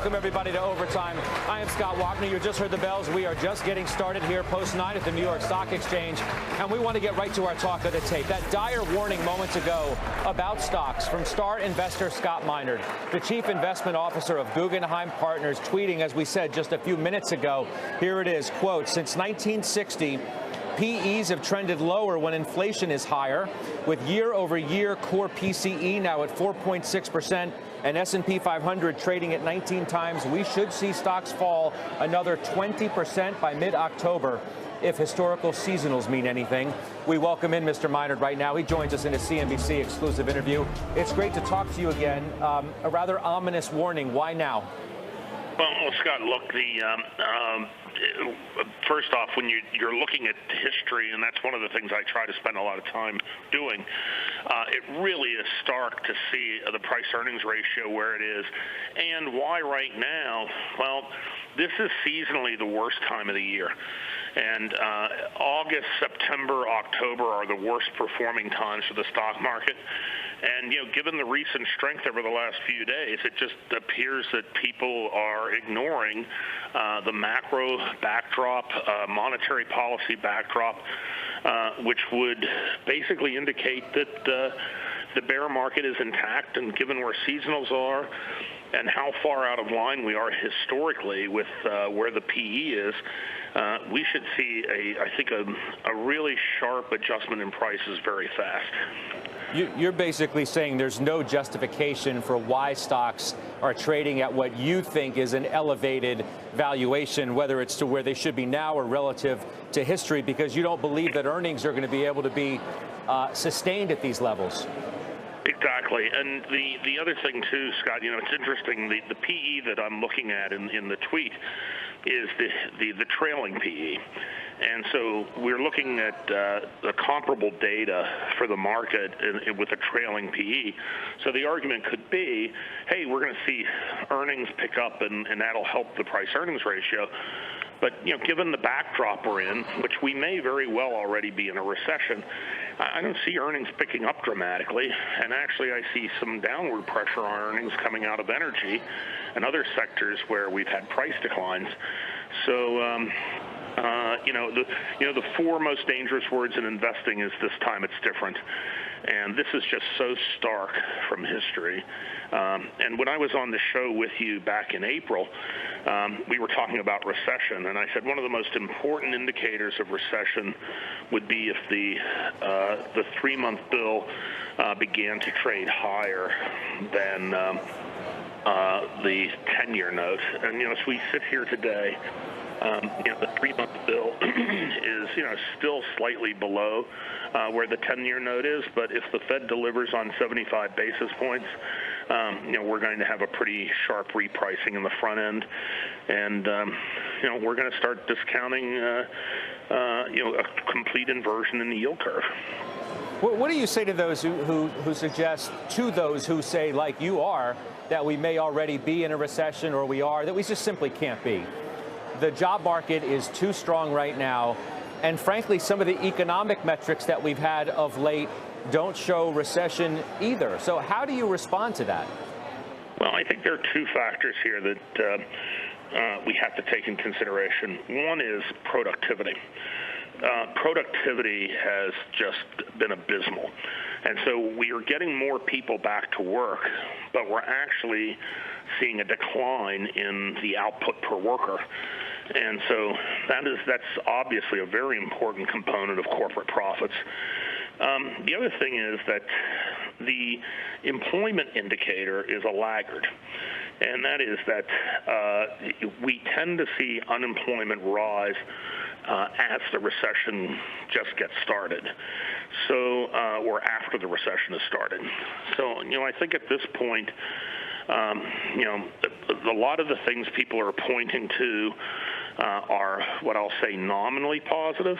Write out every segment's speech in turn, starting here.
Welcome everybody to Overtime. I am Scott Wagner. You just heard the bells. We are just getting started here post 9 at the New York Stock Exchange, and we want to get right to our talk of the tape. That dire warning moments ago about stocks from star investor Scott Minerd, the chief investment officer of Guggenheim Partners, tweeting, as we said just a few minutes ago. Here it is, quote, "Since 1960, PEs have trended lower when inflation is higher, with year-over-year core PCE now at 4.6% and S&P 500 trading at 19 times. We should see stocks fall another 20% by mid-October if historical seasonals mean anything." We welcome in Mr. Minerd right now. He joins us in a CNBC exclusive interview. It's great to talk to you again. A rather ominous warning. Why now? Well, Scott, look, first off, when you're looking at history, and that's one of the things I try to spend a lot of time doing, it really is stark to see the price-earnings ratio where it is. And why right now? Well, this is seasonally the worst time of the year. And August, September, October are the worst performing times for the stock market. And, given the recent strength over the last few days, it just appears that people are ignoring the macro backdrop, monetary policy backdrop, which would basically indicate that the bear market is intact. And given where seasonals are and how far out of line we are historically with where the PE is, we should see, I think, a really sharp adjustment in prices very fast. You're basically saying there's no justification for why stocks are trading at what you think is an elevated valuation, whether it's to where they should be now or relative to history, because you don't believe that earnings are going to be able to be sustained at these levels. Exactly. And the other thing, too, Scott, it's interesting. The PE that I'm looking at in the tweet is the trailing PE. And so we're looking at the comparable data for the market with a trailing PE. So the argument could be, hey, we're going to see earnings pick up, and that'll help the price-earnings ratio. But, given the backdrop we're in, which we may very well already be in a recession, I don't see earnings picking up dramatically. And actually, I see some downward pressure on earnings coming out of energy and other sectors where we've had price declines. So, the four most dangerous words in investing is "this time it's different." And this is just so stark from history. And when I was on the show with you back in April, we were talking about recession. And I said one of the most important indicators of recession would be if the 3-month bill began to trade higher than the 10-year note. And, as we sit here today, the 3-month bill is, still slightly below where the 10-year note is. But if the Fed delivers on 75 basis points, we're going to have a pretty sharp repricing in the front end. And, we're going to start discounting, a complete inversion in the yield curve. What do you say to those who suggest, to those who say, like you are, that we may already be in a recession, or that we just simply can't be? The job market is too strong right now, and frankly, some of the economic metrics that we've had of late don't show recession either. So how do you respond to that? Well, I think there are two factors here that we have to take in consideration. One is productivity. Productivity has just been abysmal. And so we are getting more people back to work, but we're actually seeing a decline in the output per worker. And so that's obviously a very important component of corporate profits. The other thing is that the employment indicator is a laggard. And that is that we tend to see unemployment rise as the recession just gets started, or after the recession has started. So, I think at this point, a lot of the things people are pointing to are what I'll say nominally positive.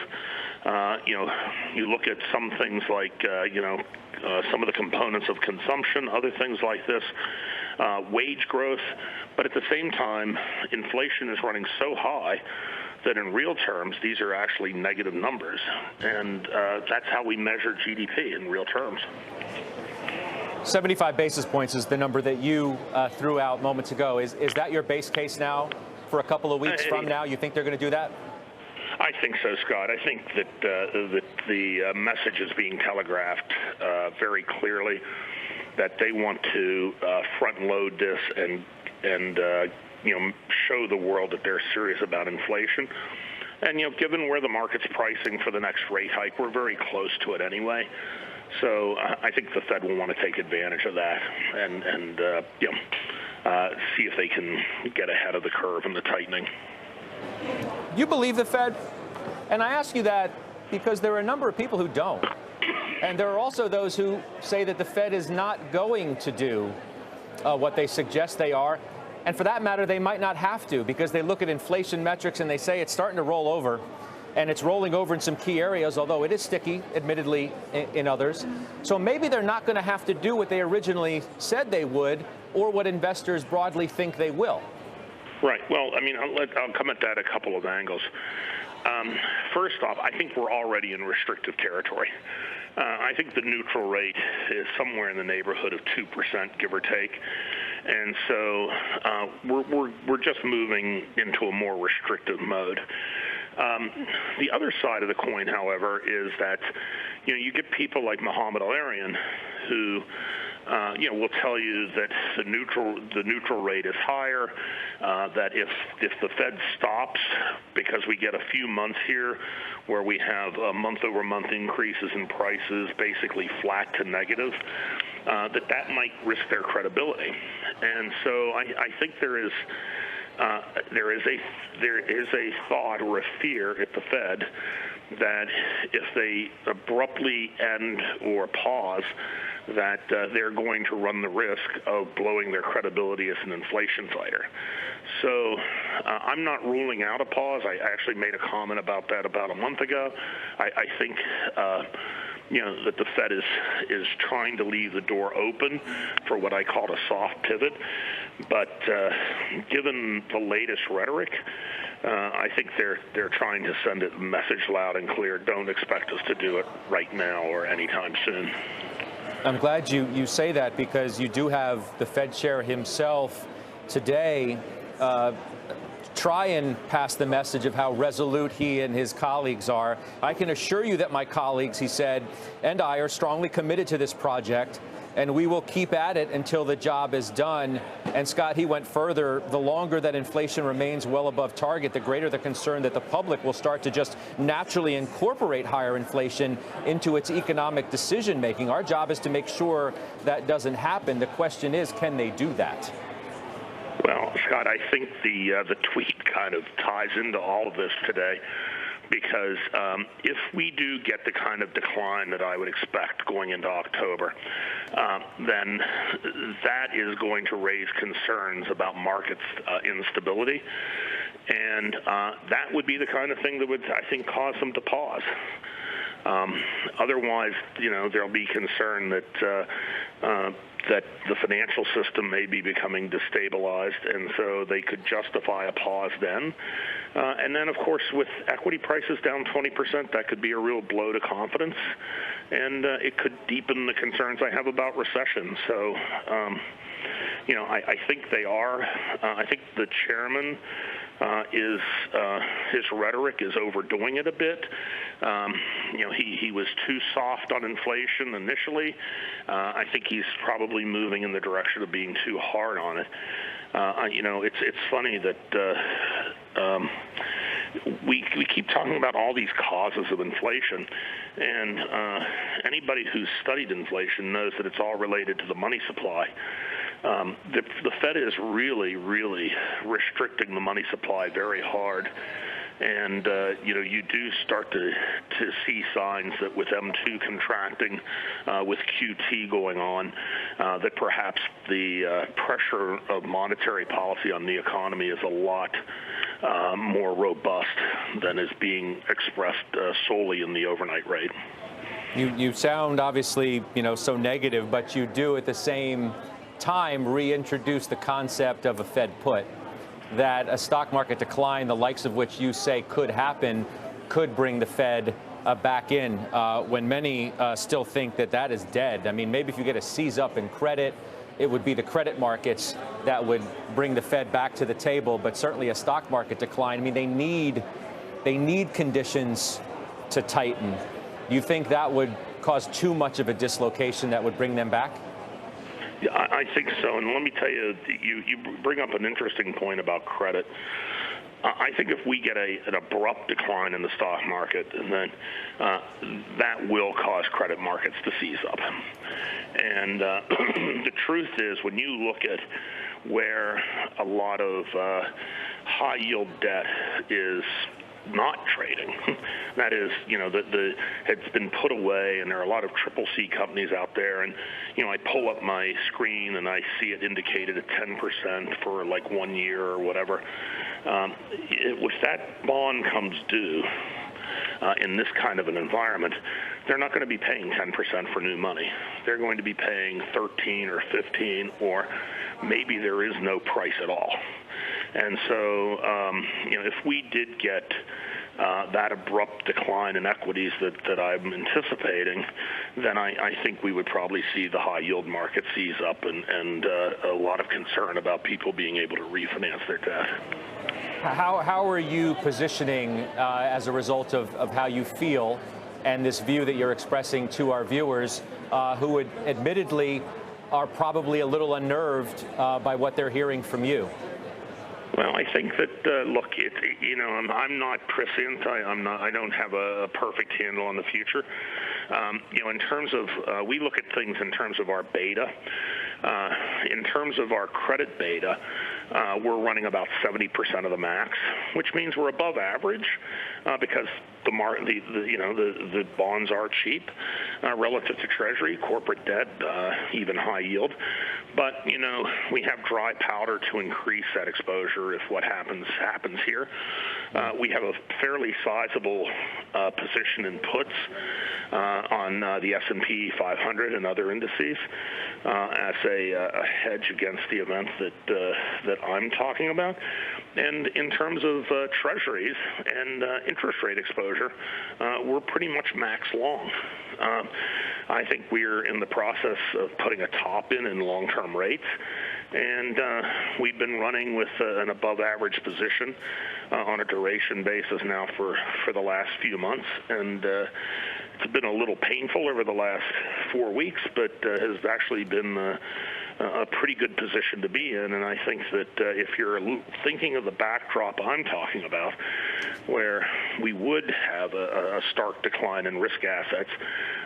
You look at some things like, some of the components of consumption, other things like this, wage growth. But at the same time, inflation is running so high that in real terms, these are actually negative numbers. And that's how we measure GDP in real terms. 75 basis points is the number that you threw out moments ago. Is that your base case now for a couple of weeks from now? You think they're going to do that? I think so, Scott. I think that the message is being telegraphed very clearly that they want to front load this and show the world that they're serious about inflation. And given where the market's pricing for the next rate hike, we're very close to it anyway. So I think the Fed will want to take advantage of that and see if they can get ahead of the curve in the tightening. You believe the Fed? And I ask you that because there are a number of people who don't. And there are also those who say that the Fed is not going to do what they suggest they are. And for that matter, they might not have to, because they look at inflation metrics and they say it's starting to roll over. And it's rolling over in some key areas, although it is sticky, admittedly, in others. So maybe they're not going to have to do what they originally said they would, or what investors broadly think they will. Right. Well, I mean, I'll come at that a couple of angles. First off, I think we're already in restrictive territory. I think the neutral rate is somewhere in the neighborhood of 2%, give or take. And so we're just moving into a more restrictive mode. The other side of the coin, however, is that you get people like Mohamed Al-Arian who will tell you that the neutral rate is higher, that if the Fed stops, because we get a few months here where we have month-over-month increases in prices, basically flat to negative, that might risk their credibility. And so I think there is a thought or a fear at the Fed that if they abruptly end or pause, that they're going to run the risk of blowing their credibility as an inflation fighter. So I'm not ruling out a pause. I actually made a comment about that about a month ago. I think that the Fed is trying to leave the door open for what I call a soft pivot. But given the latest rhetoric, I think they're trying to send a message loud and clear. Don't expect us to do it right now or anytime soon. I'm glad you say that, because you do have the Fed chair himself today try and pass the message of how resolute he and his colleagues are. I can assure you that my colleagues, he said, and I are strongly committed to this project, and we will keep at it until the job is done. And Scott, he went further. The longer that inflation remains well above target, the greater the concern that the public will start to just naturally incorporate higher inflation into its economic decision making. Our job is to make sure that doesn't happen. The question is, can they do that? Well, Scott, I think the tweet kind of ties into all of this today, because if we do get the kind of decline that I would expect going into October, then that is going to raise concerns about markets instability. And that would be the kind of thing that would, I think, cause them to pause. Otherwise, there'll be concern that that the financial system may be becoming destabilized, and so they could justify a pause then. And then, of course, with equity prices down 20%, that could be a real blow to confidence, and it could deepen the concerns I have about recession. So, I think they are. I think the chairman his rhetoric is overdoing it a bit. He was too soft on inflation initially. I think he's probably moving in the direction of being too hard on it. It's funny that we keep talking about all these causes of inflation, and anybody who's studied inflation knows that it's all related to the money supply. The Fed is really, really restricting the money supply very hard. And, you do start to see signs that with M2 contracting, with QT going on, that perhaps the pressure of monetary policy on the economy is a lot more robust than is being expressed solely in the overnight rate. You sound obviously, so negative, but you do at the same time reintroduce the concept of a Fed put, that a stock market decline, the likes of which you say could happen, could bring the Fed back in when many still think that that is dead. I mean, maybe if you get a seize up in credit, it would be the credit markets that would bring the Fed back to the table, but certainly a stock market decline. I mean, they need conditions to tighten. Do you think that would cause too much of a dislocation that would bring them back? Yeah, I think so. And let me tell you, you bring up an interesting point about credit. I think if we get an abrupt decline in the stock market, then that will cause credit markets to seize up. And the truth is, when you look at where a lot of high-yield debt is not trading, that is, it's been put away, and there are a lot of triple C companies out there, and I pull up my screen and I see it indicated at 10% for like 1 year or whatever. If that bond comes due in this kind of an environment, they're not going to be paying 10% for new money. They're going to be paying 13 or 15, or maybe there is no price at all. And so, if we did get that abrupt decline in equities that I'm anticipating, then I think we would probably see the high yield market seize up and a lot of concern about people being able to refinance their debt. How are you positioning as a result of how you feel and this view that you're expressing to our viewers who would admittedly are probably a little unnerved by what they're hearing from you? Well, I think that look, I'm not prescient. I don't have a perfect handle on the future. In terms of we look at things in terms of our beta. In terms of our credit beta, we're running about 70% of the max, which means we're above average because the bonds are cheap relative to Treasury, corporate debt, even high yield. But we have dry powder to increase that exposure if what happens here. We have a fairly sizable position in puts on the S&P 500 and other indices as a hedge against the event that I'm talking about. And in terms of treasuries and interest rate exposure, we're pretty much max long. I think we're in the process of putting a top in long-term rates, and we've been running with an above-average position on a duration basis now for the last few months, and it's been a little painful over the last 4 weeks, but has actually been a pretty good position to be in. And I think that if you're thinking of the backdrop I'm talking about, where we would have a stark decline in risk assets,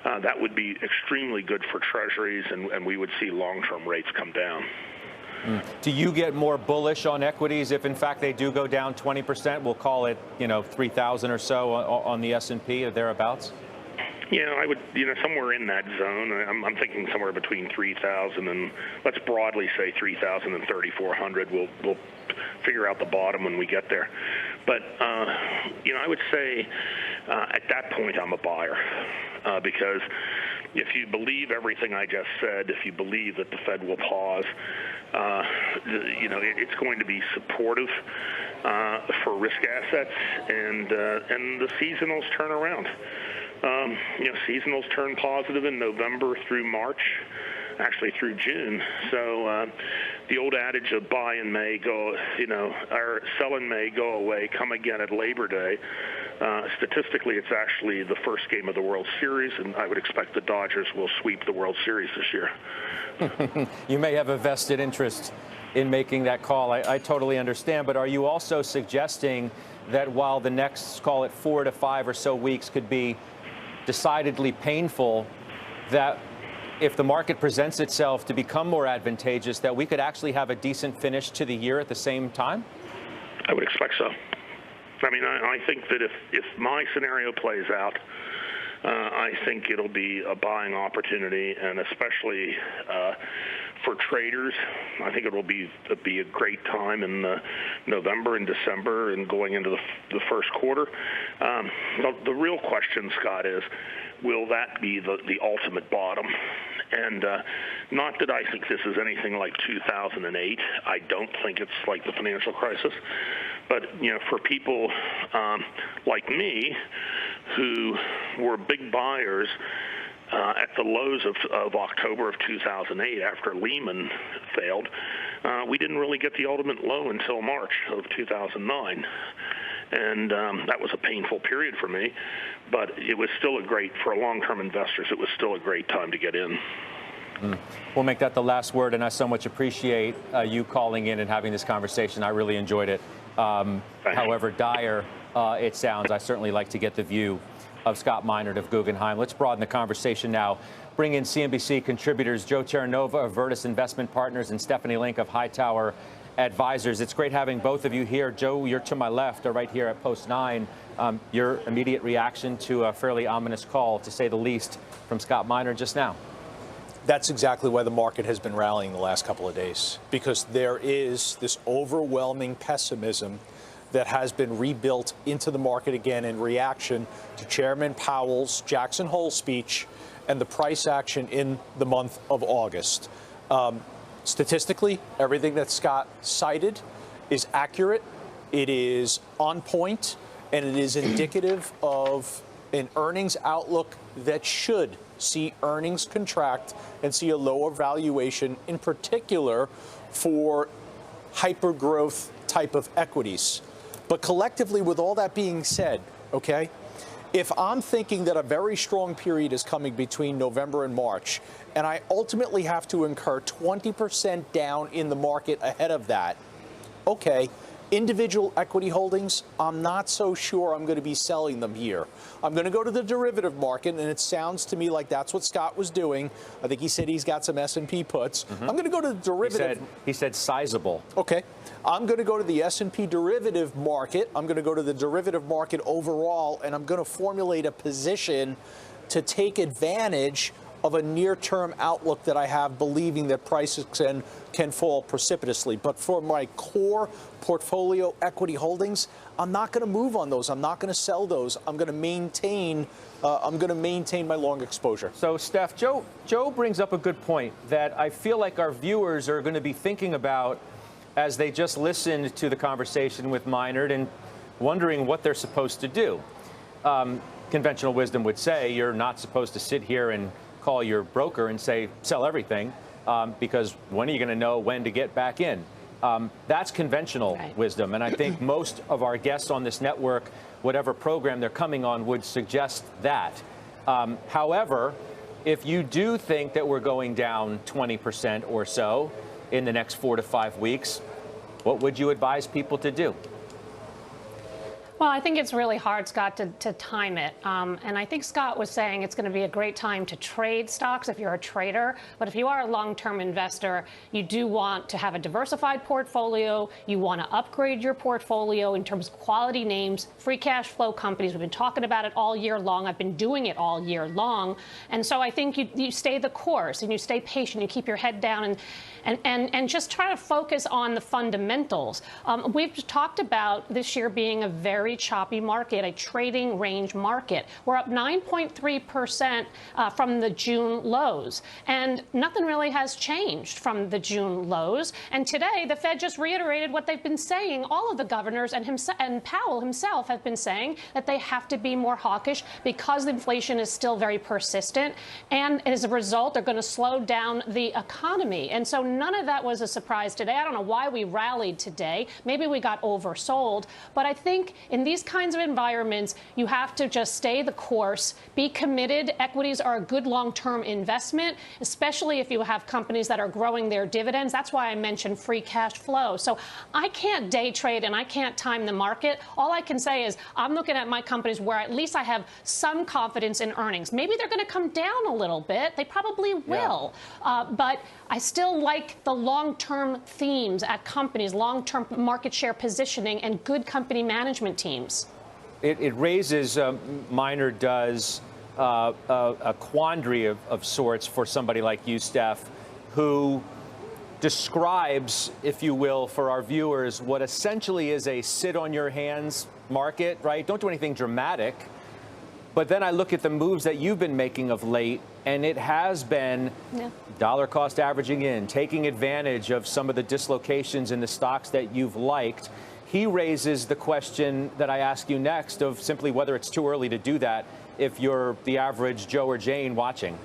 that would be extremely good for treasuries, and we would see long-term rates come down. Do you get more bullish on equities if, in fact, they do go down 20%? We'll call it, 3,000 or so on the S&P or thereabouts? Yeah, I would, somewhere in that zone. I'm thinking somewhere between 3,000 and, let's broadly say 3,000 and 3,400. We'll figure out the bottom when we get there. But, I would say at that point I'm a buyer because if you believe everything I just said, if you believe that the Fed will pause, it's going to be supportive for risk assets, and the seasonals turn around. Seasonals turn positive in November through March, actually through June. So the old adage of buy in May, or sell in May, go away, come again at Labor Day. Statistically, it's actually the first game of the World Series, and I would expect the Dodgers will sweep the World Series this year. You may have a vested interest in making that call. I totally understand. But are you also suggesting that while the next, call it 4 to 5 or so weeks, could be decidedly painful, that if the market presents itself to become more advantageous, that we could actually have a decent finish to the year at the same time? I would expect so. I mean, I think that if my scenario plays out, I think it'll be a buying opportunity, and especially for traders, I think it will be a great time in November and December and going into the first quarter. The real question, Scott, is will that be the ultimate bottom? And not that I think this is anything like 2008. I don't think it's like the financial crisis. But, for people like me who were big buyers at the lows of October of 2008 after Lehman failed. We didn't really get the ultimate low until March of 2009. And that was a painful period for me, but it was still for long-term investors, it was still a great time to get in. We'll make that the last word, and I so much appreciate you calling in and having this conversation. I really enjoyed it. However dire it sounds, I certainly like to get the view of Scott Minerd of Guggenheim. Let's broaden the conversation now. Bring in CNBC contributors Joe Terranova of Virtus Investment Partners and Stephanie Link of Hightower Advisors. It's great having both of you here. Joe, you're to my left, right here at Post 9. Your immediate reaction to a fairly ominous call, to say the least, from Scott Minerd just now. That's exactly why the market has been rallying the last couple of days, because there is this overwhelming pessimism that has been rebuilt into the market again in reaction to Chairman Powell's Jackson Hole speech and the price action in the month of August. Statistically, everything that Scott cited is accurate, it is on point, and it is indicative of an earnings outlook that should see earnings contract and see a lower valuation, in particular for hyper-growth type of equities. But collectively, with all that being said, okay, if I'm thinking that a very strong period is coming between November and March, and I ultimately have to incur 20% down in the market ahead of that, okay, individual equity holdings, I'm not so sure I'm going to be selling them here. I'm going to go to the derivative market, and it sounds to me like that's what Scott was doing. I think he said he's got some S&P puts. I'm going to go to the derivative. He said sizable. Okay. I'm going to go to the S&P derivative market. I'm going to go to the derivative market overall, and I'm going to formulate a position to take advantage of a near-term outlook that I have, believing that prices can fall precipitously. But for my core portfolio equity holdings, I'm not going to move on those. I'm not going to sell those. I'm going to maintain. My long exposure. So, Steph, Joe brings up a good point that I feel like our viewers are going to be thinking about as they just listened to the conversation with Minerd and wondering what they're supposed to do. Conventional wisdom would say you're not supposed to sit here and call your broker and say, sell everything, because when are you going to know when to get back in? That's conventional wisdom. And I think most of our guests on this network, whatever program they're coming on, would suggest that. However, if you do think that we're going down 20% or so in the next 4 to 5 weeks, what would you advise people to do? Well, I think it's really hard, Scott, to time it. And I think Scott was saying it's going to be a great time to trade stocks if you're a trader. But if you are a long-term investor, you do want to have a diversified portfolio. You want to upgrade your portfolio in terms of quality names, free cash flow companies. We've been talking about it all year long. I've been doing it all year long. And so I think you stay the course and you stay patient. You keep your head down and just try to focus on the fundamentals. We've talked about this year being a very choppy market, a trading range market. We're up 9.3% from the June lows, and nothing really has changed from the June lows. And today, the Fed just reiterated what they've been saying. All of the governors and Powell himself have been saying that they have to be more hawkish because inflation is still very persistent, and as a result, they're going to slow down the economy. And so none of that was a surprise today. I don't know why we rallied today. Maybe we got oversold, but I think in these kinds of environments, you have to just stay the course, be committed. Equities are a good long-term investment, especially if you have companies that are growing their dividends. That's why I mentioned free cash flow. So I can't day trade and I can't time the market. All I can say is I'm looking at my companies where at least I have some confidence in earnings. Maybe they're going to come down a little bit. They probably will. But I still like the long-term themes at companies, long-term market share positioning, and good company management teams. It raises, Minerd does, a quandary of sorts for somebody like you, Steph, who describes, if you will, for our viewers, what essentially is a sit-on-your-hands market, right? Don't do anything dramatic. But then I look at the moves that you've been making of late, and it has been dollar cost averaging in, taking advantage of some of the dislocations in the stocks that you've liked. he raises the question that I ask you next of simply whether it's too early to do that if you're the average Joe or Jane watching.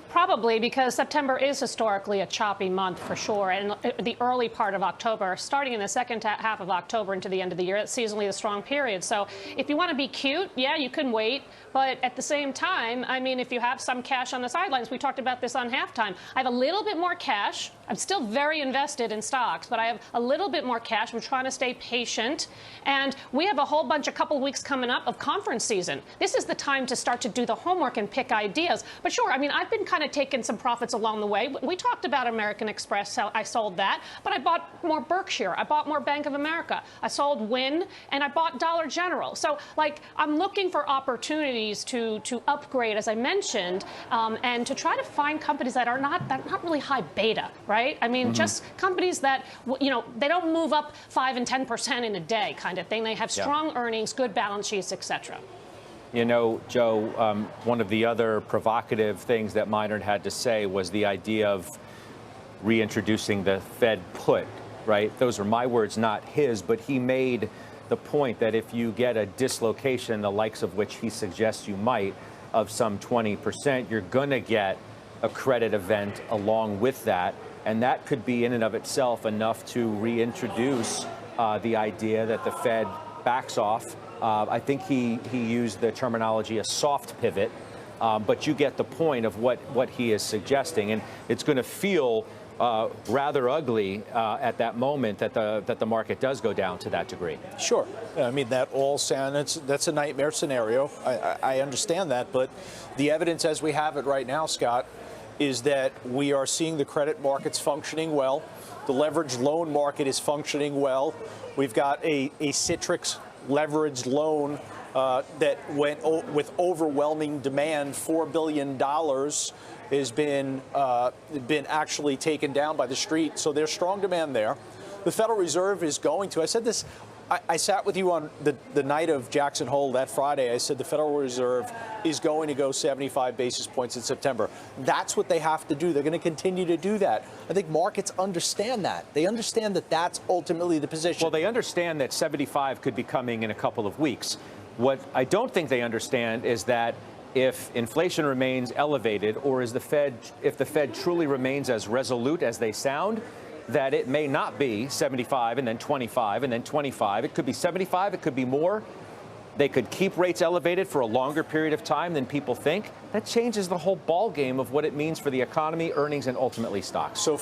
Probably, because September is historically a choppy month for sure, and the early part of October, starting in the second half of October into the end of the year, it's seasonally a strong period. So if you want to be cute, yeah, you can wait. But at the same time, I mean, if you have some cash on the sidelines, we talked about this on halftime. I have a little bit more cash. I'm still very invested in stocks, but I have a little bit more cash. We're trying to stay patient. And we have a couple of weeks coming up of conference season. This is the time to start to do the homework and pick ideas. But sure, I mean, I've been kind of taking some profits along the way. We talked about American Express. So I sold that, but I bought more Berkshire. I bought more Bank of America. I sold Wynn, and I bought Dollar General. So, like, I'm looking for opportunities to upgrade, as I mentioned, and to try to find companies that are not really high beta, right? I mean, just companies that, you know, they don't move up 5 and 10% in a day kind of thing. They have strong earnings, good balance sheets, etc. You know, Joe, one of the other provocative things that Minard had to say was the idea of reintroducing the Fed put, right? Those are my words, not his, but he made the point that if you get a dislocation, the likes of which he suggests you might, of some 20%, you're going to get a credit event along with that. And that could be in and of itself enough to reintroduce the idea that the Fed backs off. I think he used the terminology a soft pivot, but you get the point of what he is suggesting. And it's going to feel rather ugly at that moment that the market does go down to that degree. Sure. I mean, that all sounds, that's a nightmare scenario. I understand that. But the evidence as we have it right now, Scott, is that we are seeing the credit markets functioning well. The leveraged loan market is functioning well. We've got a Citrix leveraged loan that went with overwhelming demand. $4 billion has been actually taken down by the street. So there's strong demand there. The Federal Reserve is going to, I said this, I sat with you on the night of Jackson Hole that Friday. I said the Federal Reserve is going to go 75 basis points in September. That's what they have to do. They're going to continue to do that. I think markets understand that. They understand that that's ultimately the position. Well, they understand that 75 could be coming in a couple of weeks. What I don't think they understand is that if inflation remains elevated, or if the Fed truly remains as resolute as they sound, that it may not be 75 and then 25 and then 25. It could be 75. It could be more. They could keep rates elevated for a longer period of time than people think. That changes the whole ball game of what it means for the economy, earnings, and ultimately stocks. So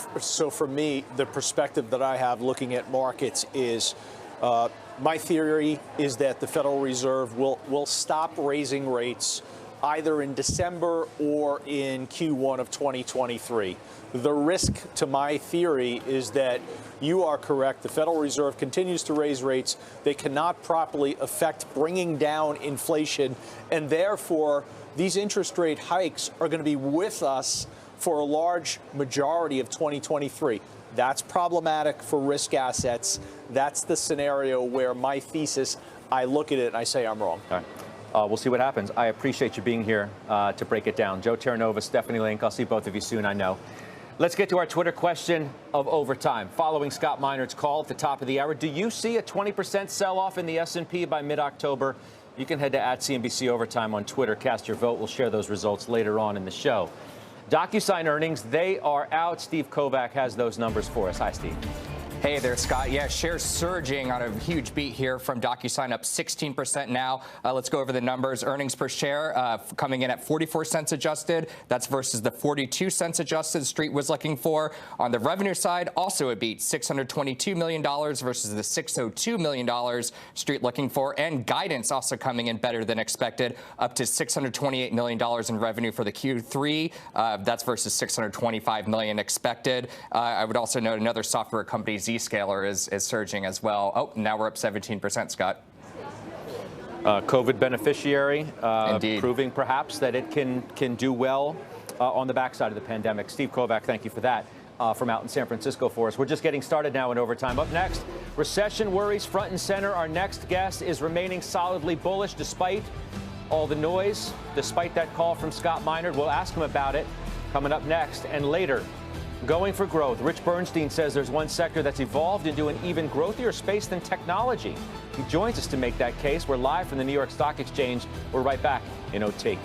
for me, the perspective that I have looking at markets is my theory is that the Federal Reserve will stop raising rates either in December or in Q1 of 2023. The risk to my theory is that you are correct. The Federal Reserve continues to raise rates. They cannot properly affect bringing down inflation, and therefore these interest rate hikes are going to be with us for a large majority of 2023. That's problematic for risk assets. That's the scenario where my thesis, I look at it and I say I'm wrong. All right. We'll see what happens. I appreciate you being here to break it down. Joe Terranova, Stephanie Link, I'll see both of you soon, I know. Let's get to our Twitter question of overtime. Following Scott Minard's call at the top of the hour, do you see a 20% sell-off in the S&P by mid-October? You can head to @CNBC Overtime on Twitter. Cast your vote. We'll share those results later on in the show. DocuSign earnings, they are out. Steve Kovac has those numbers for us. Hi, Steve. Hey there, Scott. Yeah, shares surging on a huge beat here from DocuSign, up 16% now. Let's go over the numbers. Earnings per share coming in at 44 cents adjusted. That's versus the 42 cents adjusted Street was looking for. On the revenue side, also a beat, $622 million versus the $602 million Street looking for. And guidance also coming in better than expected, up to $628 million in revenue for the Q3. That's versus $625 million expected. I would also note another software company, Zscaler, is surging as well. Oh, now we're up 17%, Scott. COVID beneficiary, Indeed. Proving perhaps that it can do well on the backside of the pandemic. Steve Kovac, thank you for that from out in San Francisco for us. We're just getting started now in overtime. Up next, recession worries front and center. Our next guest is remaining solidly bullish despite all the noise, despite that call from Scott Minard. We'll ask him about it coming up next. And later, Going for growth. Rich Bernstein says there's one sector that's evolved into an even growthier space than technology. He joins us to make that case. We're live from the New York Stock Exchange. We're right back in OT.